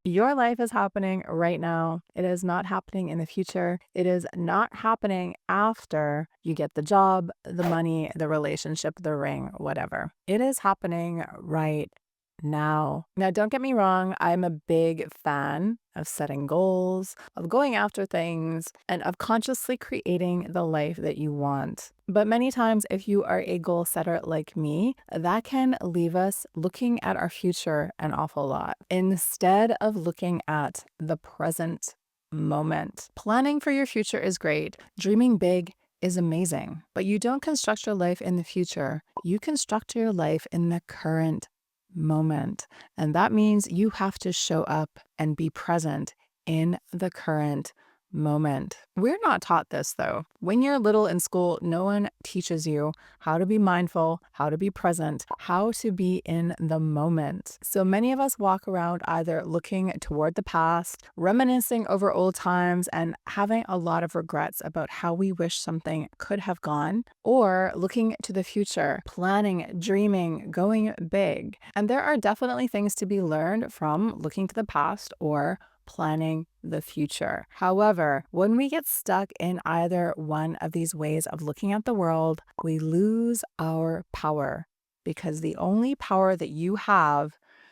Your life is happening right now. It is not happening in the future. It is not happening after you get the job, the money, the relationship, the ring, whatever. It is happening right now. Now, don't get me wrong, I'm a big fan of setting goals, of going after things, and of consciously creating the life that you want. But many times, if you are a goal setter like me, that can leave us looking at our future an awful lot instead of looking at the present moment. Planning for your future is great. Dreaming big is amazing, but you don't construct your life in the future. You construct your life in the current moment. And that means you have to show up and be present in the current moment. We're not taught this though. When you're little in school, no one teaches you how to be mindful, how to be present, how to be in the moment. So many of us walk around either looking toward the past, reminiscing over old times, and having a lot of regrets about how we wish something could have gone, or looking to the future, planning, dreaming, going big. And there are definitely things to be learned from looking to the past or planning the future. However, when we get stuck in either one of these ways of looking at the world, we lose our power, because the only power that you have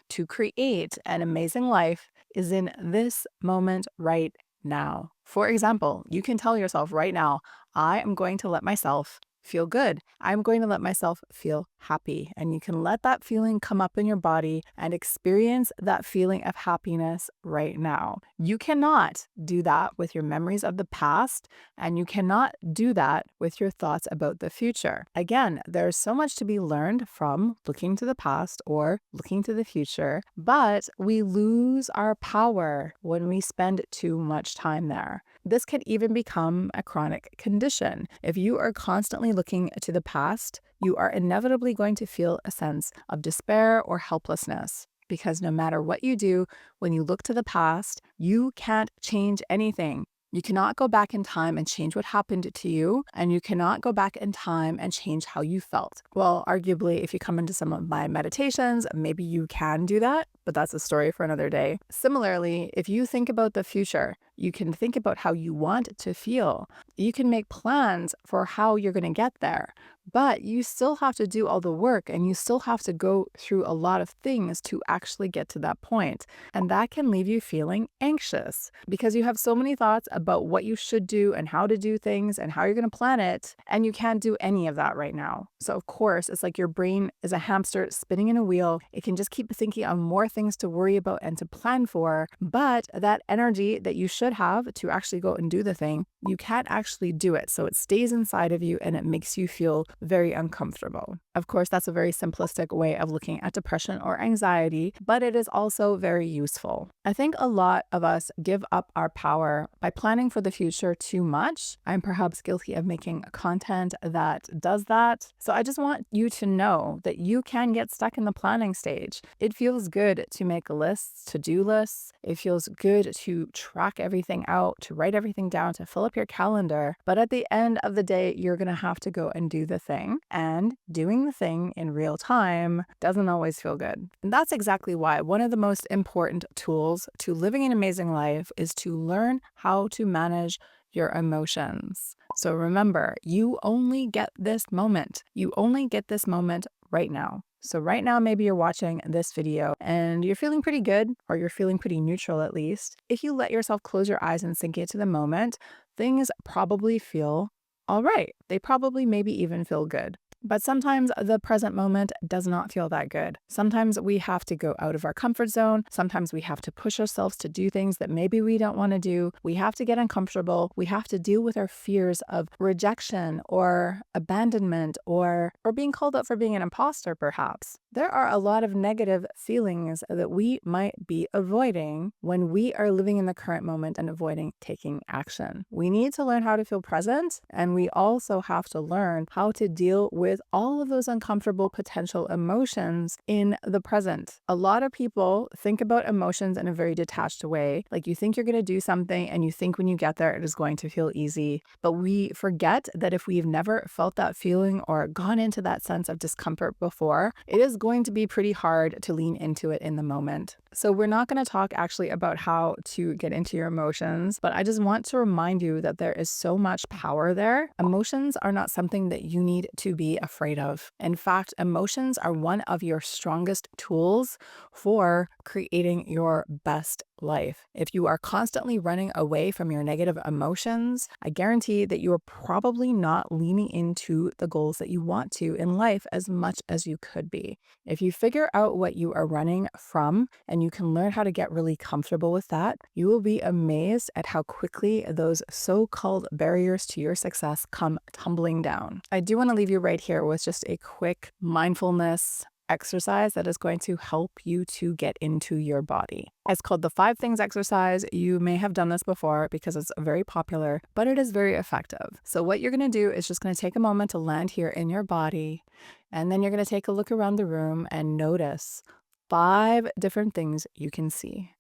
to create an amazing life is in this moment right now. For example, you can tell yourself right now, I am going to let myself feel good. I'm going to let myself feel happy. And you can let that feeling come up in your body and experience that feeling of happiness right now. You cannot do that with your memories of the past, and you cannot do that with your thoughts about the future. Again, there's so much to be learned from looking to the past or looking to the future, but we lose our power when we spend too much time there. This can even become a chronic condition. If you are constantly looking to the past, you are inevitably going to feel a sense of despair or helplessness. Because no matter what you do, when you look to the past, you can't change anything. You cannot go back in time and change what happened to you, and you cannot go back in time and change how you felt. Well, arguably, if you come into some of my meditations, maybe you can do that, but that's a story for another day. Similarly, if you think about the future, you can think about how you want to feel. You can make plans for how you're going to get there, but you still have to do all the work, and you still have to go through a lot of things to actually get to that point. And that can leave you feeling anxious because you have so many thoughts about what you should do and how to do things and how you're going to plan it, and you can't do any of that right now. So of course, it's like your brain is a hamster spinning in a wheel. It can just keep thinking on more things to worry about and to plan for, but that energy that you should have to actually go and do the thing, you can't actually do it. So it stays inside of you and it makes you feel very uncomfortable. Of course, that's a very simplistic way of looking at depression or anxiety, but it is also very useful. I think a lot of us give up our power by planning for the future too much. I'm perhaps guilty of making content that does that. So I just want you to know that you can get stuck in the planning stage. It feels good to make lists, to-do lists. It feels good to track everything out, to write everything down, to fill up your calendar. But at the end of the day, you're going to have to go and do the thing. And doing the thing in real time doesn't always feel good. And that's exactly why one of the most important tools to living an amazing life is to learn how to manage your emotions. So remember, you only get this moment. You only get this moment right now. So right now, maybe you're watching this video and you're feeling pretty good, or you're feeling pretty neutral at least. If you let yourself close your eyes and sink into the moment, things probably feel all right. They probably maybe even feel good. But sometimes the present moment does not feel that good. Sometimes we have to go out of our comfort zone. Sometimes we have to push ourselves to do things that maybe we don't want to do. We have to get uncomfortable. We have to deal with our fears of rejection or abandonment or being called out for being an imposter, perhaps. There are a lot of negative feelings that we might be avoiding when we are living in the current moment and avoiding taking action. We need to learn how to feel present, and we also have to learn how to deal with all of those uncomfortable potential emotions in the present. A lot of people think about emotions in a very detached way. Like, you think you're going to do something and you think when you get there it is going to feel easy. But we forget that if we've never felt that feeling or gone into that sense of discomfort before, it is going to be pretty hard to lean into it in the moment. So we're not going to talk actually about how to get into your emotions, but I just want to remind you that there is so much power there. Emotions are not something that you need to be afraid of. In fact, emotions are one of your strongest tools for creating your best life. If you are constantly running away from your negative emotions, I guarantee that you are probably not leaning into the goals that you want to in life as much as you could be. If you figure out what you are running from and you can learn how to get really comfortable with that, you will be amazed at how quickly those so-called barriers to your success come tumbling down. I do want to leave you right here with just a quick mindfulness exercise that is going to help you to get into your body. It's called the 5 things exercise. You may have done this before because it's very popular, but it is very effective. So what you're going to do is just going to take a moment to land here in your body, and then you're going to take a look around the room and notice 5 different things you can see.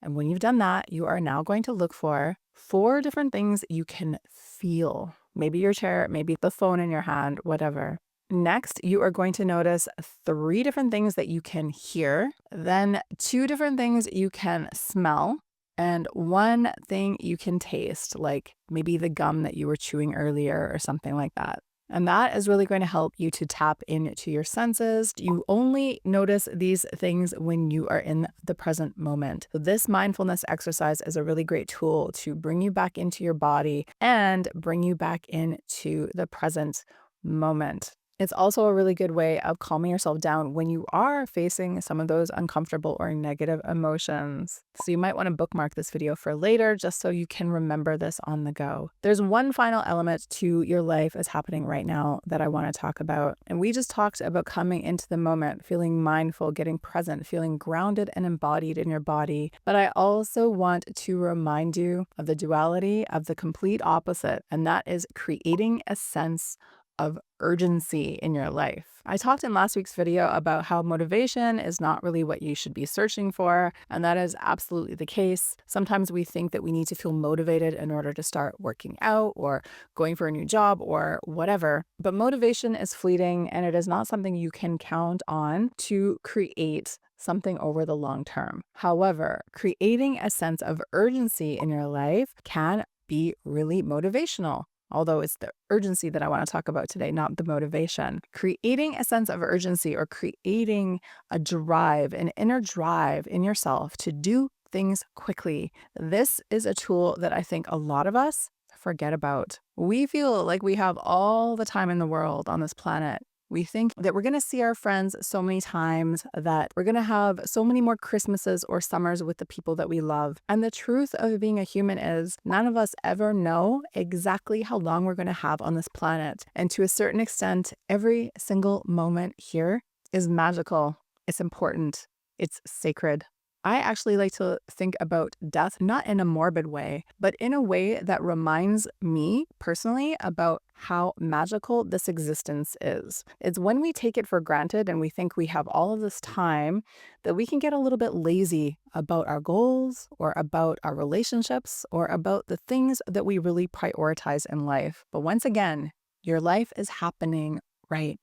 And when you've done that, you are now going to look for 4 different things you can feel. Maybe your chair, maybe the phone in your hand, whatever. Next, you are going to notice 3 different things that you can hear, then 2 different things you can smell, and 1 thing you can taste, like maybe the gum that you were chewing earlier or something like that. And that is really going to help you to tap into your senses. You only notice these things when you are in the present moment. So this mindfulness exercise is a really great tool to bring you back into your body and bring you back into the present moment. It's also a really good way of calming yourself down when you are facing some of those uncomfortable or negative emotions. So you might want to bookmark this video for later just so you can remember this on the go. There's one final element to your life that's happening right now that I want to talk about. And we just talked about coming into the moment, feeling mindful, getting present, feeling grounded and embodied in your body. But I also want to remind you of the duality of the complete opposite, and that is creating a sense of urgency in your life. I talked in last week's video about how motivation is not really what you should be searching for, and that is absolutely the case. Sometimes we think that we need to feel motivated in order to start working out or going for a new job or whatever, but motivation is fleeting and it is not something you can count on to create something over the long term. However, creating a sense of urgency in your life can be really motivational. Although it's the urgency that I want to talk about today, not the motivation. Creating a sense of urgency or creating a drive, an inner drive in yourself to do things quickly. This is a tool that I think a lot of us forget about. We feel like we have all the time in the world on this planet. We think that we're going to see our friends so many times, that we're going to have so many more Christmases or summers with the people that we love. And the truth of being a human is none of us ever know exactly how long we're going to have on this planet. And to a certain extent, every single moment here is magical. It's important. It's sacred. I actually like to think about death not in a morbid way, but in a way that reminds me personally about how magical this existence is. It's when we take it for granted and we think we have all of this time that we can get a little bit lazy about our goals or about our relationships or about the things that we really prioritize in life. But once again, your life is happening right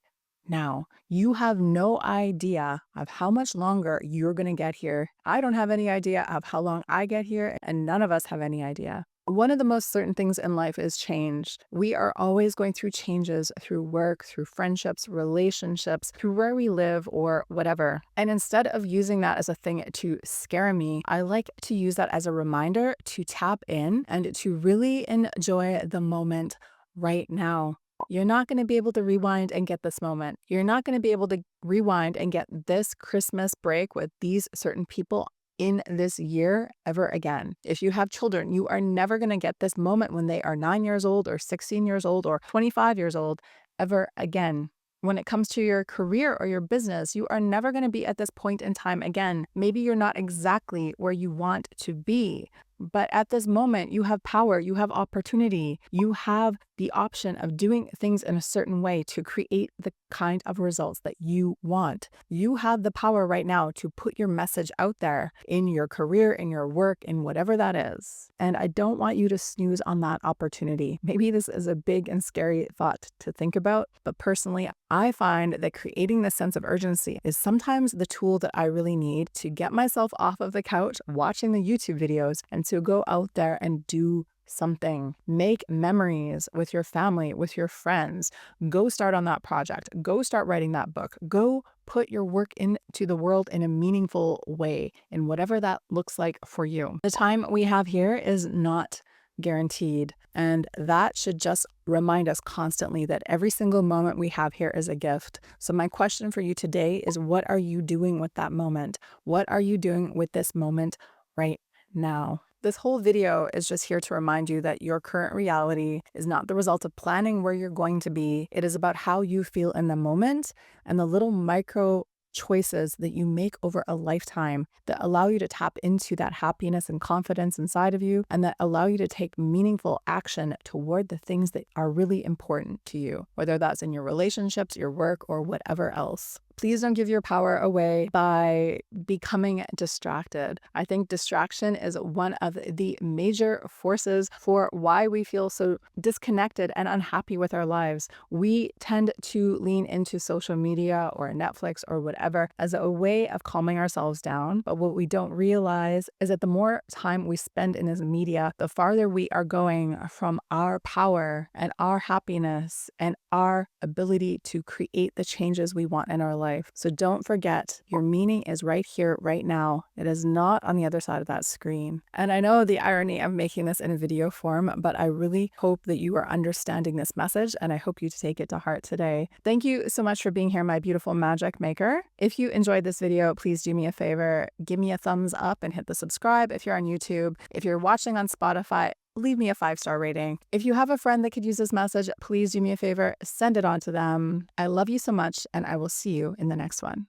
now. You have no idea of how much longer you're going to get here. I don't have any idea of how long I get here, and none of us have any idea. One of the most certain things in life is change. We are always going through changes through work, through friendships, relationships, through where we live or whatever. And instead of using that as a thing to scare me, I like to use that as a reminder to tap in and to really enjoy the moment right now. You're not going to be able to rewind and get this moment. You're not going to be able to rewind and get this Christmas break with these certain people in this year ever again. If you have children, you are never going to get this moment when they are 9 years old or 16 years old or 25 years old ever again. When it comes to your career or your business, you are never going to be at this point in time again. Maybe you're not exactly where you want to be, But at this moment, you have power, you have opportunity, you have the option of doing things in a certain way to create the kind of results that you want. You have the power right now to put your message out there in your career, in your work, in whatever that is. And I don't want you to snooze on that opportunity. Maybe this is a big and scary thought to think about, but personally, I find that creating this sense of urgency is sometimes the tool that I really need to get myself off of the couch watching the YouTube videos and to go out there and do something. Make memories with your family, with your friends. Go start on that project. Go start writing that book. Go put your work into the world in a meaningful way, in whatever that looks like for you. The time we have here is not guaranteed. And that should just remind us constantly that every single moment we have here is a gift. So my question for you today is, what are you doing with that moment? What are you doing with this moment right now? This whole video is just here to remind you that your current reality is not the result of planning where you're going to be. It is about how you feel in the moment and the little micro choices that you make over a lifetime that allow you to tap into that happiness and confidence inside of you, and that allow you to take meaningful action toward the things that are really important to you, whether that's in your relationships, your work, or whatever else. Please don't give your power away by becoming distracted. I think distraction is one of the major forces for why we feel so disconnected and unhappy with our lives. We tend to lean into social media or Netflix or whatever as a way of calming ourselves down. But what we don't realize is that the more time we spend in this media, the farther we are going from our power and our happiness and our ability to create the changes we want in our life. So don't forget, your meaning is right here, right now. It is not on the other side of that screen. And I know the irony of making this in a video form, but I really hope that you are understanding this message, and I hope you take it to heart today. Thank you so much for being here, my beautiful magic maker. If you enjoyed this video, please do me a favor, give me a thumbs up and hit the subscribe if you're on YouTube. If you're watching on Spotify, leave me a 5-star rating. If you have a friend that could use this message, please do me a favor, send it on to them. I love you so much, and I will see you in the next one.